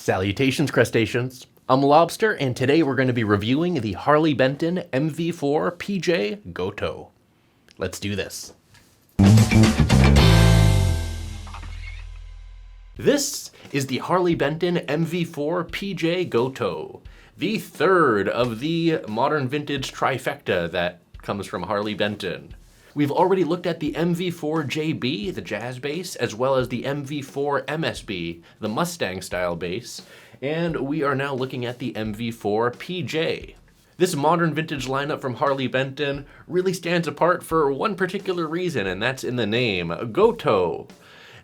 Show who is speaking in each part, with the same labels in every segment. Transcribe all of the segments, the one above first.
Speaker 1: Salutations, crustaceans. I'm Lobster, and today we're going to be reviewing the Harley Benton MV-4PJ Gotoh. Let's do this. This is the Harley Benton MV-4PJ Gotoh, the third of the modern vintage trifecta that comes from Harley Benton. We've already looked at the MV-4JB, the jazz bass, as well as the MV-4MSB, the Mustang-style bass, and we are now looking at the MV-4PJ. This modern vintage lineup from Harley Benton really stands apart for one particular reason, and that's in the name, Gotoh.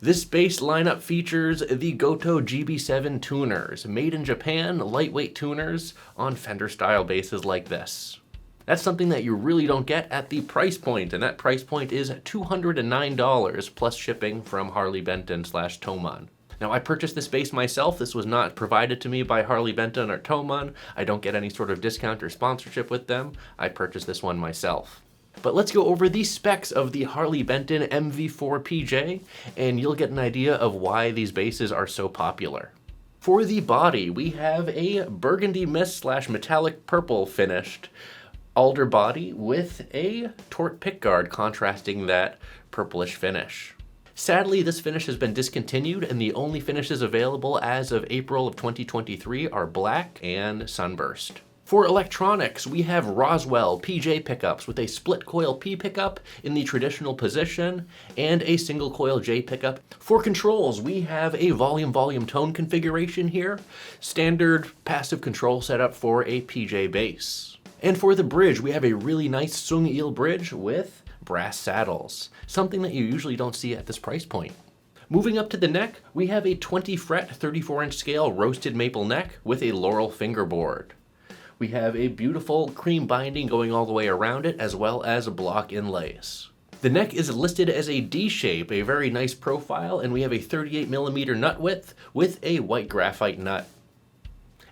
Speaker 1: This bass lineup features the Gotoh GB7 tuners, made in Japan, lightweight tuners on Fender-style basses like this. That's something that you really don't get at the price point, and that price point is $209 plus shipping from Harley Benton / Thomann. Now, I purchased this bass myself. This was not provided to me by Harley Benton or Thomann. I don't get any sort of discount or sponsorship with them. I purchased this one myself. But let's go over the specs of the Harley Benton MV-4PJ, and you'll get an idea of why these basses are so popular. For the body, we have a burgundy mist / metallic purple finished alder body with a tort pickguard contrasting that purplish finish. Sadly, this finish has been discontinued, and the only finishes available as of April of 2023 are black and sunburst. For electronics, we have Roswell PJ pickups with a split coil P pickup in the traditional position and a single coil J pickup. For controls, we have a volume tone configuration here, standard passive control setup for a PJ bass. And for the bridge, we have a really nice Sung Il bridge with brass saddles, something that you usually don't see at this price point. Moving up to the neck, we have a 20 fret 34-inch scale roasted maple neck with a laurel fingerboard. We have a beautiful cream binding going all the way around it, as well as block inlays. The neck is listed as a D shape, a very nice profile, and we have a 38mm nut width with a white graphite nut.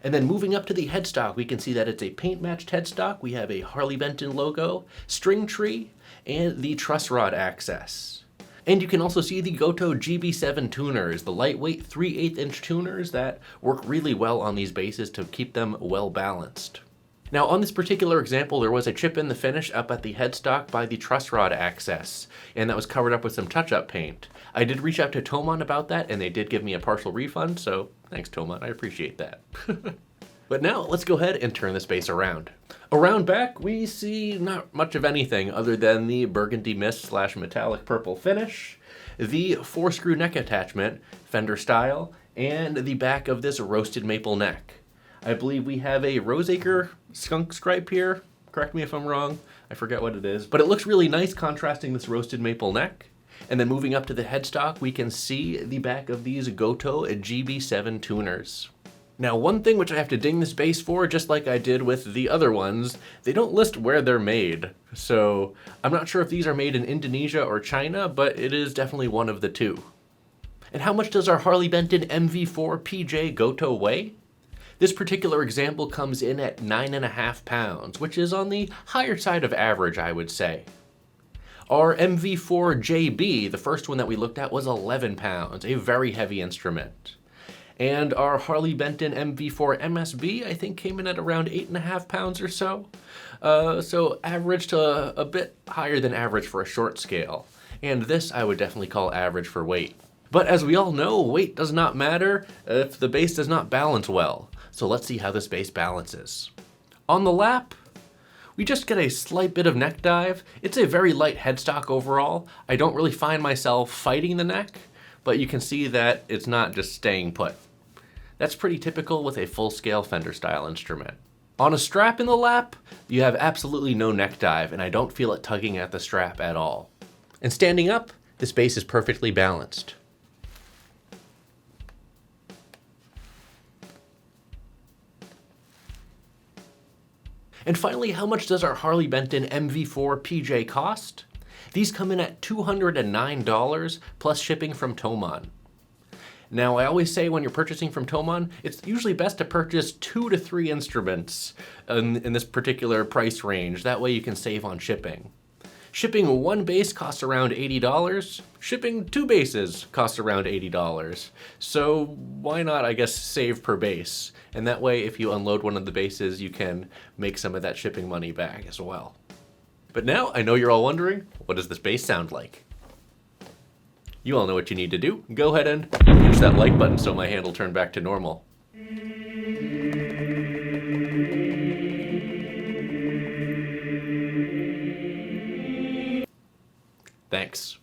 Speaker 1: And then moving up to the headstock, we can see that it's a paint-matched headstock. We have a Harley Benton logo, string tree, and the truss rod access. And you can also see the Gotoh GB7 tuners, the lightweight 3/8-inch tuners that work really well on these basses to keep them well balanced. Now, on this particular example, there was a chip in the finish up at the headstock by the truss rod access, and that was covered up with some touch-up paint. I did reach out to Thomann about that, and they did give me a partial refund, so thanks, Thomann, I appreciate that. But now, let's go ahead and turn this bass around. Around back, we see not much of anything other than the burgundy mist / metallic purple finish, the 4-screw neck attachment, Fender style, and the back of this roasted maple neck. I believe we have a roseacre skunk stripe here. Correct me if I'm wrong. I forget what it is. But it looks really nice contrasting this roasted maple neck. And then moving up to the headstock, we can see the back of these Gotoh GB7 tuners. Now, one thing which I have to ding this bass for, just like I did with the other ones, they don't list where they're made. So I'm not sure if these are made in Indonesia or China, but it is definitely one of the two. And how much does our Harley Benton MV-4PJ Gotoh weigh? This particular example comes in at 9.5 pounds, which is on the higher side of average, I would say. Our MV-4JB, the first one that we looked at, was 11 pounds, a very heavy instrument. And our Harley Benton MV-4MSB, I think, came in at around 8.5 pounds or so. So average to a bit higher than average for a short scale. And this I would definitely call average for weight. But as we all know, weight does not matter if the bass does not balance well. So let's see how this bass balances. On the lap, we just get a slight bit of neck dive. It's a very light headstock overall. I don't really find myself fighting the neck, but you can see that it's not just staying put. That's pretty typical with a full-scale Fender-style instrument. On a strap in the lap, you have absolutely no neck dive, and I don't feel it tugging at the strap at all. And standing up, this bass is perfectly balanced. And finally, how much does our Harley Benton MV-4PJ cost? These come in at $209 plus shipping from Thomann. Now, I always say when you're purchasing from Thomann, it's usually best to purchase 2 to 3 instruments in this particular price range. That way you can save on shipping. Shipping one bass costs around $80. Shipping two basses costs around $80. So why not, I guess, save per bass? And that way, if you unload one of the basses, you can make some of that shipping money back as well. But now, I know you're all wondering, what does this bass sound like? You all know what you need to do. Go ahead and use that like button so my hand will turn back to normal. Thanks.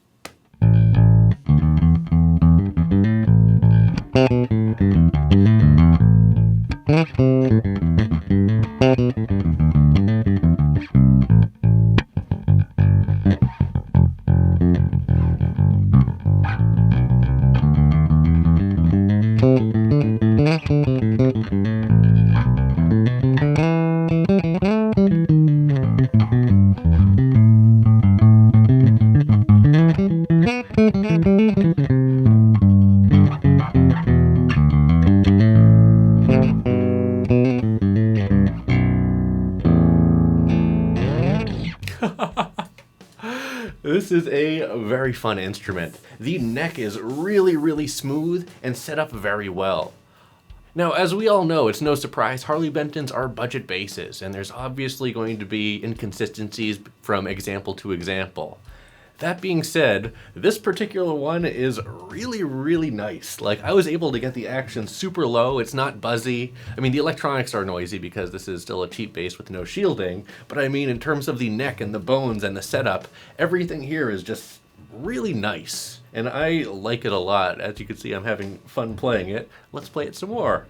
Speaker 1: This is a very fun instrument. The neck is really smooth and set up very well. Now, as we all know, it's no surprise, Harley Bentons are budget basses, and there's obviously going to be inconsistencies from example to example. That being said, this particular one is really nice. Like, I was able to get the action super low, it's not buzzy. I mean, the electronics are noisy because this is still a cheap bass with no shielding, but I mean, in terms of the neck and the bones and the setup, everything here is just really nice. And I like it a lot. As you can see, I'm having fun playing it. Let's play it some more.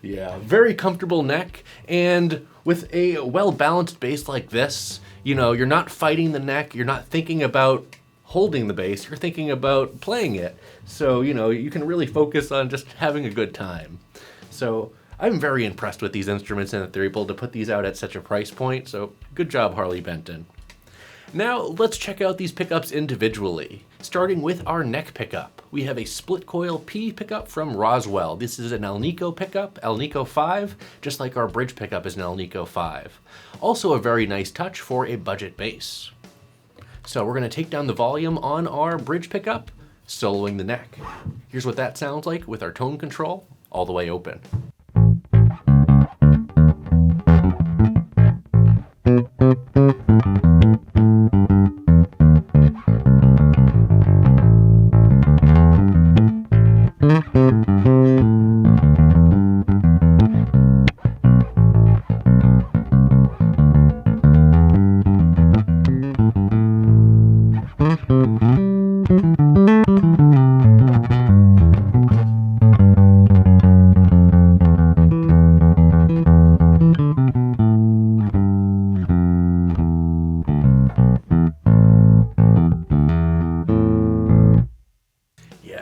Speaker 1: Yeah, very comfortable neck, and with a well-balanced bass like this, you know, you're not fighting the neck, you're not thinking about holding the bass, you're thinking about playing it. So, you know, you can really focus on just having a good time. So, I'm very impressed with these instruments and that they're able to put these out at such a price point, so good job, Harley Benton. Now, let's check out these pickups individually. Starting with our neck pickup, we have a split coil P pickup from Roswell. This is an Alnico pickup, Alnico 5, just like our bridge pickup is an Alnico 5. Also a very nice touch for a budget bass. So we're going to take down the volume on our bridge pickup, soloing the neck. Here's what that sounds like with our tone control all the way open.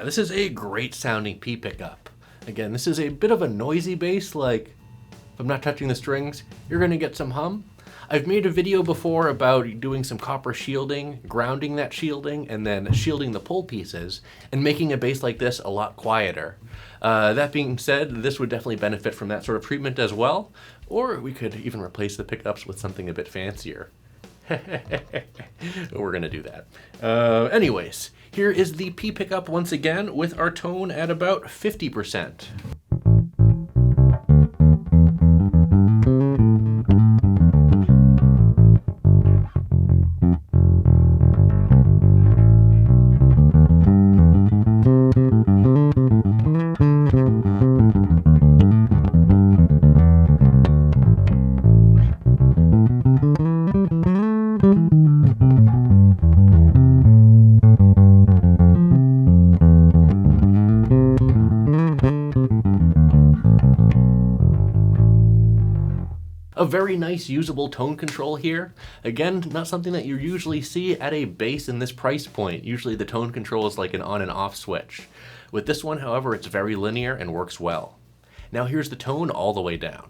Speaker 1: This is a great sounding P pickup. Again, this is a bit of a noisy bass, like if I'm not touching the strings, you're gonna get some hum. I've made a video before about doing some copper shielding, grounding that shielding, and then shielding the pull pieces, and making a bass like this a lot quieter. That being said, this would definitely benefit from that sort of treatment as well, or we could even replace the pickups with something a bit fancier. We're gonna do that. Anyways, here is the P pickup once again with our tone at about 50%. very nice usable tone control here. Again, not something that you usually see at a bass in this price point. Usually the tone control is like an on and off switch. With this one, however, it's very linear and works well. Now here's the tone all the way down.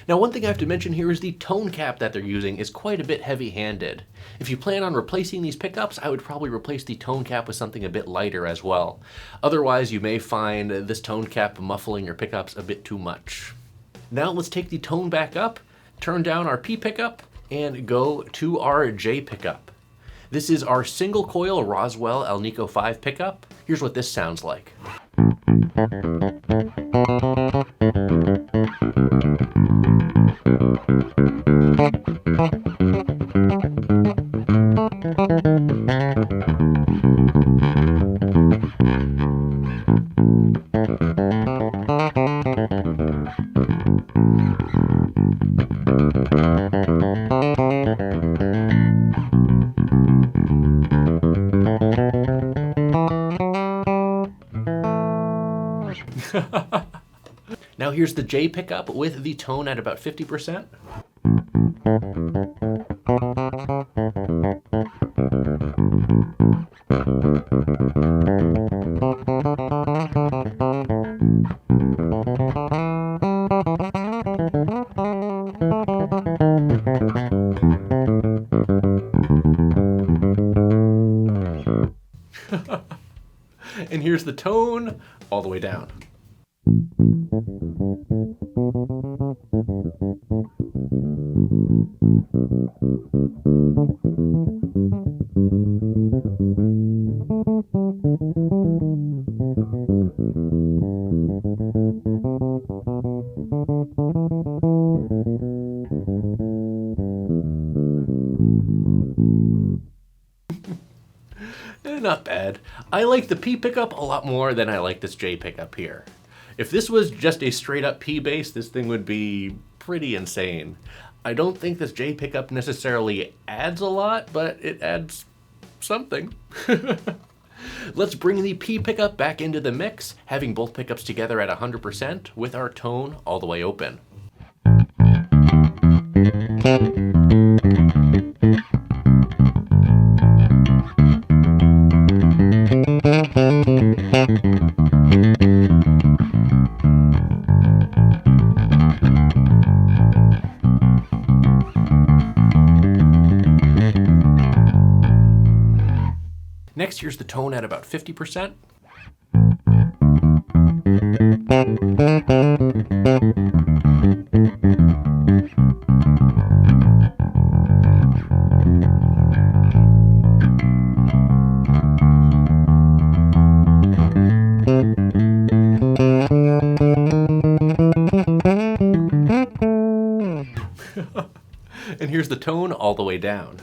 Speaker 1: Now, one thing I have to mention here is the tone cap that they're using is quite a bit heavy-handed. If you plan on replacing these pickups, I would probably replace the tone cap with something a bit lighter as well. Otherwise, you may find this tone cap muffling your pickups a bit too much. Now let's take the tone back up, turn down our P pickup, and go to our J pickup. This is our single coil Roswell Alnico 5 pickup. Here's what this sounds like. Now here's the J pickup with the tone at about 50%. And here's the tone all the way down. Not bad. I like the P pickup a lot more than I like this J pickup here. If this was just a straight up P bass, this thing would be pretty insane. I don't think this J pickup necessarily adds a lot, but it adds something. Let's bring the P pickup back into the mix, having both pickups together at 100% with our tone all the way open. Next, here's the tone at about 50%. And here's the tone all the way down.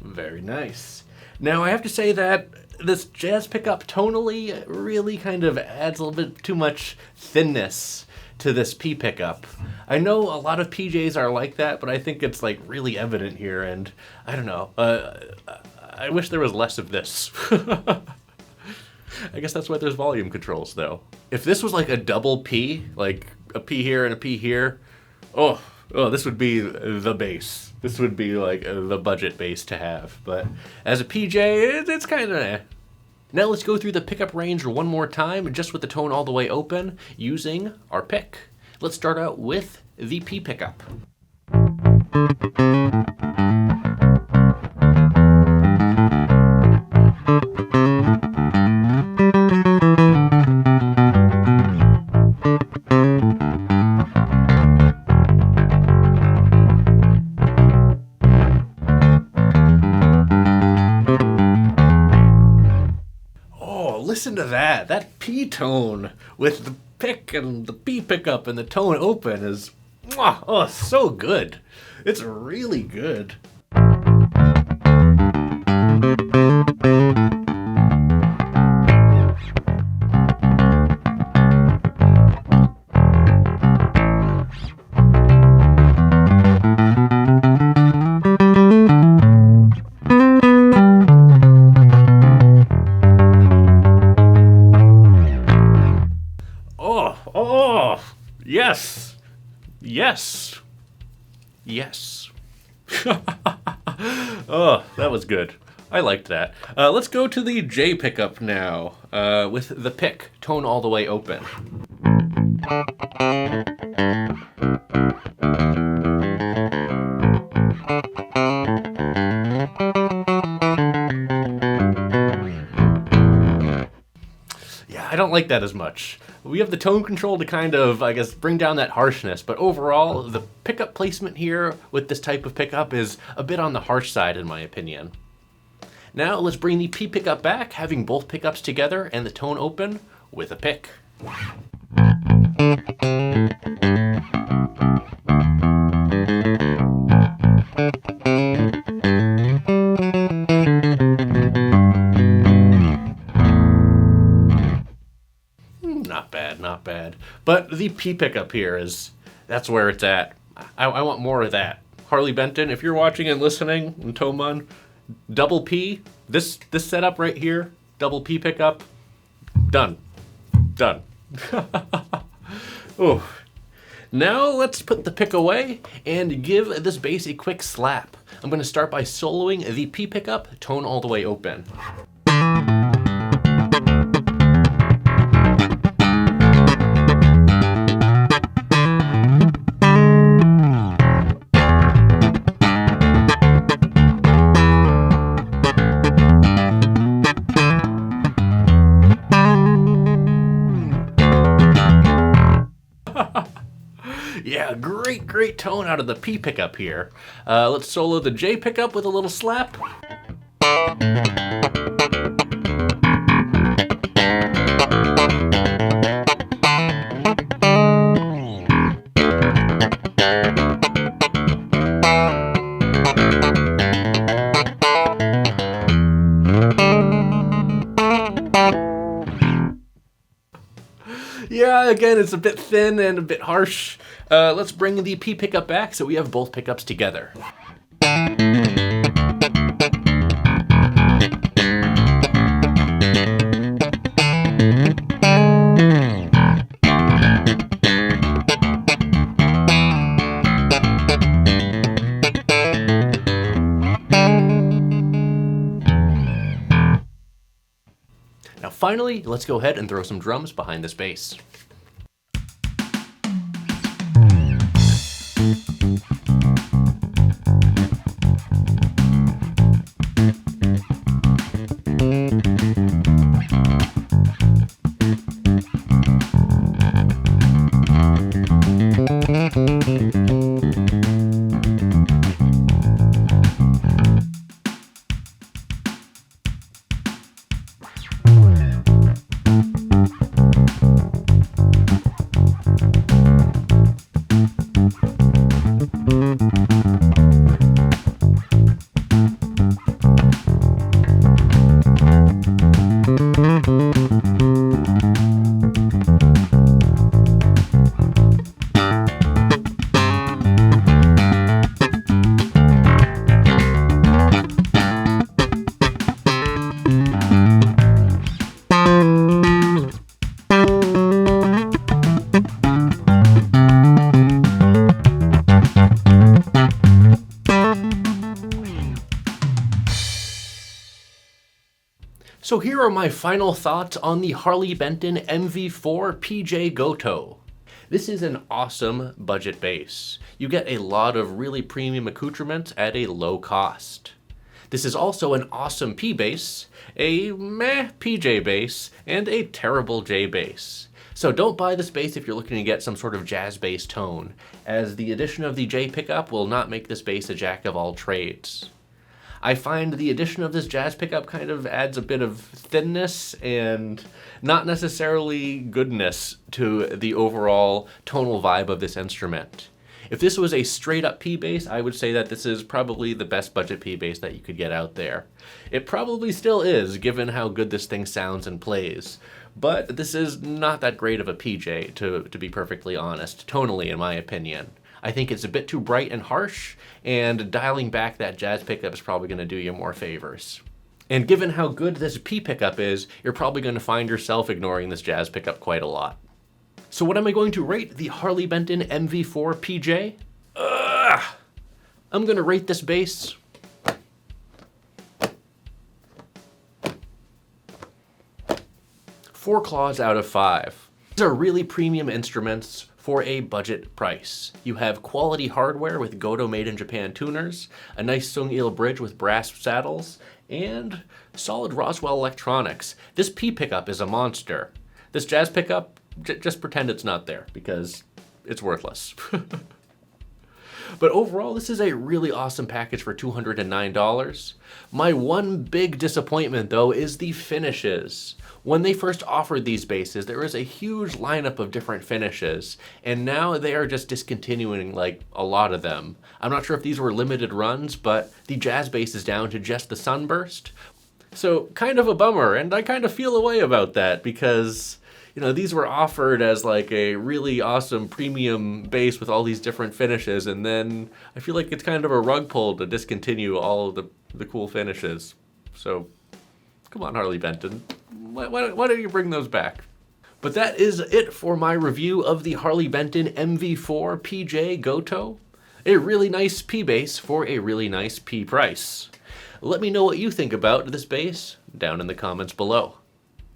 Speaker 1: Very nice. Now I have to say that this jazz pickup tonally really kind of adds a little bit too much thinness to this P pickup. I know a lot of PJs are like that, but I think it's like really evident here, and I don't know. I wish there was less of this. I guess that's why there's volume controls, though. If this was like a double P, like a P here and a P here, oh, this would be the bass. This would be like the budget bass to have. But as a PJ, it's kind of eh. Now let's go through the pickup range one more time, just with the tone all the way open, using our pick. Let's start out with the P pickup. Listen to that. That P tone with the pick and the P pickup and the tone open is, oh, so good. It's really good. Oh, yes, yes, yes. Oh, that was good. I liked that. Let's go to the J pickup now, with the pick, tone all the way open. I don't like that as much. We have the tone control to kind of, I guess, bring down that harshness, but overall, the pickup placement here with this type of pickup is a bit on the harsh side, in my opinion. Now, let's bring the P pickup back, having both pickups together and the tone open with a pick. Not bad. But the P pickup here that's where it's at. I want more of that. Harley Benton, if you're watching and listening, and Toman, double P, this setup right here, double P pickup, done. Oh. Now let's put the pick away and give this bass a quick slap. I'm going to start by soloing the P pickup, tone all the way open. Yeah, great tone out of the P pickup here. Let's solo the J pickup with a little slap. Yeah, again, it's a bit thin and a bit harsh. Let's bring the P pickup back so we have both pickups together. Now finally, let's go ahead and throw some drums behind this bass. So here are my final thoughts on the Harley Benton MV-4PJ Gotoh. This is an awesome budget bass. You get a lot of really premium accoutrements at a low cost. This is also an awesome P bass, a meh PJ bass, and a terrible J bass. So don't buy this bass if you're looking to get some sort of jazz bass tone, as the addition of the J pickup will not make this bass a jack of all trades. I find the addition of this jazz pickup kind of adds a bit of thinness and not necessarily goodness to the overall tonal vibe of this instrument. If this was a straight up P bass, I would say that this is probably the best budget P bass that you could get out there. It probably still is, given how good this thing sounds and plays. But this is not that great of a PJ, to be perfectly honest, tonally in my opinion. I think it's a bit too bright and harsh, and dialing back that jazz pickup is probably going to do you more favors. And given how good this P pickup is, you're probably going to find yourself ignoring this jazz pickup quite a lot. So what am I going to rate the Harley Benton MV-4PJ? I'm going to rate this bass 4 claws out of 5. These are really premium instruments for a budget price. You have quality hardware with Gotoh made in Japan tuners, a nice Sung-il bridge with brass saddles, and solid Roswell electronics. This P pickup is a monster. This jazz pickup, just pretend it's not there, because it's worthless. But overall, this is a really awesome package for $209. My one big disappointment, though, is the finishes. When they first offered these basses, there was a huge lineup of different finishes, and now they are just discontinuing like a lot of them. I'm not sure if these were limited runs, but the jazz bass is down to just the sunburst. So kind of a bummer, and I kind of feel a way about that because, you know, these were offered as like a really awesome premium bass with all these different finishes, and then I feel like it's kind of a rug pull to discontinue all of the cool finishes. So come on, Harley Benton. Why don't you bring those back? But that is it for my review of the Harley Benton MV-4PJ Gotoh. A really nice P bass for a really nice P price. Let me know what you think about this bass down in the comments below.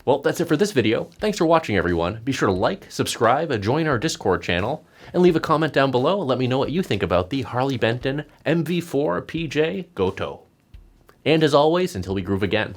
Speaker 1: Well, that's it for this video. Thanks for watching, everyone. Be sure to like, subscribe, join our Discord channel, and leave a comment down below and let me know what you think about the Harley Benton MV-4PJ Gotoh. And as always, until we groove again.